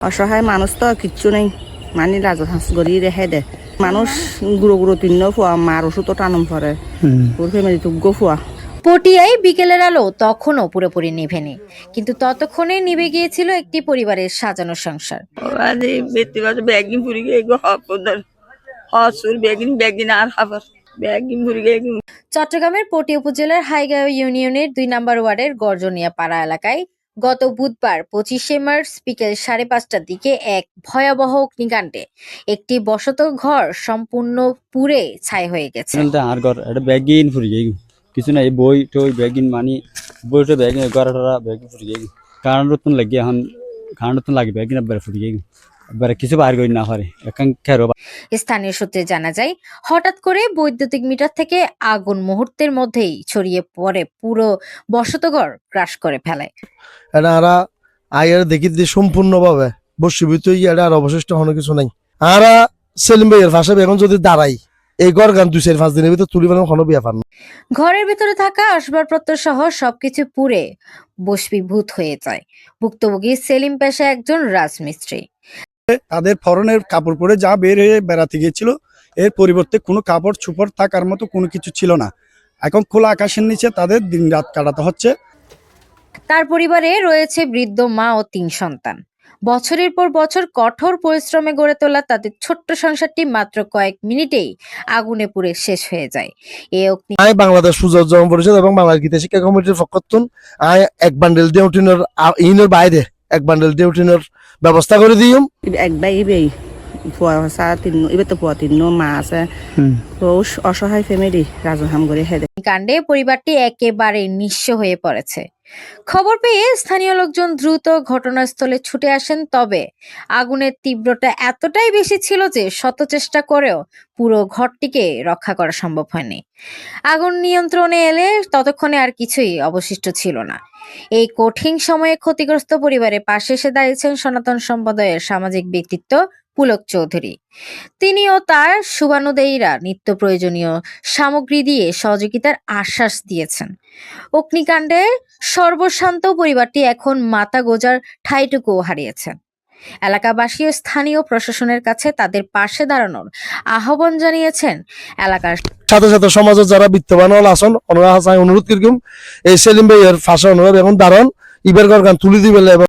অসহায় মানুষ তো কিচ্ছু নেই, মানে রাজহাঁস গড়ি রেখে দে মানুষ গুঁড়ো গুঁড়ো তিন্ন ফুয়া মার ওষুধও টানুম পরে ওর ফ্যামিলি তুগ্য ফুয়া। পটিয়ায় বিকেলের আলো তখনও পুরোপুরি নিভেনি, কিন্তু ততক্ষণে নিভে গিয়েছিল একটি পরিবারের সাজানো সংসার। ব্যাগিন ফুরি গিয়ে ব্যাগিন আর খাবার ব্যাগিন ফুরি গিয়ে। চট্টগ্রামের পটিয়া উপজেলার হাইগাঁও ইউনিয়নের ২ নম্বর ওয়ার্ডের গর্জনিয়া পাড়া এলাকায় গত বুধবার ২৫শে মার্চ বিকেল ৫:৩০টার দিকে এক ভয়াবহ অগ্নিকাণ্ডে একটি বসত ঘর সম্পূর্ণ পুড়ে ছাই হয়ে গেছে। আর ঘর এটা ব্যাগিন ফুরি গিয়ে কিছু না, এই বই টই ব্যাগিন মানি বই তো ব্যাগিন ঘরটা ব্যাগিন ফুরি গিয়ে কারণ রতন লাগে এখন কারণ রতন লাগে ব্যাগিন একবার ফুরি গিয়ে একবার কিছু বার করি না পারে এখন খেরো। স্থানীয় সূত্রে জানা যায়, হঠাৎ করে বৈদ্যুতিক মিটার থেকে আগুন মুহূর্তের মধ্যেই ছড়িয়ে পড়ে পুরো বসতঘর গ্রাস করে ফেলে। এটা আয়ের দেখি দিয়ে সম্পূর্ণভাবে বসীভূত এটা আর অবশিষ্ট কোনো কিছু নাই। আরা সেলিম ভাইয়ের পাশে এখন যদি দাঁড়াই এই ঘর গান ২-৫ দিনের ভিতরে তুলি মানে কোনো বিয়া পান না। ঘরের ভিতরে থাকা আসবাবপত্র সহ সবকিছু পুড়ে বস্মীভূত হয়ে যায়। ভুক্তভোগী সেলিম পেশা একজন রাজমিস্ত্রি। তাদের ফরনের কাপড় পরে যা বের হয়ে বেড়াতে গিয়েছিল, এর পরিবর্তে কোনো কাপড় চোপড় থাকার মতো কোনো কিছু ছিল না। এখন খোলা আকাশের নিচে তাদের দিন রাত কাটাতে হচ্ছে। তার পরিবারে রয়েছে বৃদ্ধ মা ও ৩ সন্তান। বছরের পর বছর কঠোর পরিশ্রমে গড়ে তোলা তাদের ছোট্ট সংসারটি মাত্র কয়েক মিনিটেই আগুনে পুড়ে শেষ হয়ে যায়। আই বাংলাদেশ সুযোগ পরিষদ এবং বাংলাদেশ গীতা শিক্ষা কমিটির পক্ষতুন আই এক বান্ডেল দিয়ে উঠিনের ইনের বাইরে এক বান্ডেল দিয়ে উঠিনের ব্যবস্থা করে দিম। একবার ইবেই ফুয়া সা তিন এবার তো ফুয়া তিন মা আছে তো অসহায় ফ্যামিলি রাজহাম করে হেদে। কাণ্ডে পরিবারটি একেবারে নিঃস্ব হয়ে পড়েছে। খবর পেয়ে স্থানীয় লোকজন দ্রুত ঘটনাস্থলে ছুটে আসেন, তবে আগুনের তীব্রতা এতটাই বেশি ছিল যে শত চেষ্টা করেও পুরো ঘরটিকে রক্ষা করা সম্ভব হয়নি। আগুন নিয়ন্ত্রণে এলে ততক্ষণে আর কিছুই অবশিষ্ট ছিল না। এই কঠিন সময়ে ক্ষতিগ্রস্ত পরিবারের পাশে এসে দাঁড়িয়েছেন সনাতন সম্প্রদায়ের সামাজিক ব্যক্তিত্ব পুলক চৌধুরী। তিনি ও তার শুভানুদেয়ীরা নিত্য প্রয়োজনীয় সামগ্রী দিয়ে সহযোগিতার আশ্বাস দিয়েছেন। অগ্নিকাণ্ডে সর্বশান্ত পরিবারটি এখন মাথা গোজার ঠাঁইটুকুও হারিয়েছে। এলাকাবাসী ও স্থানীয় প্রশাসনের কাছে তাদের পাশে দাঁড়ানোর আহ্বান জানিয়েছেন এলাকার সাথে সাথে সমাজের যারা বিত্তবান হল আসন অনুরোধ কিরকম এই সেলিম ভাইয়ের ফাঁসে অনুরোধ এখন দাঁড়ান ইবের ঘর গান তুলি দিবে।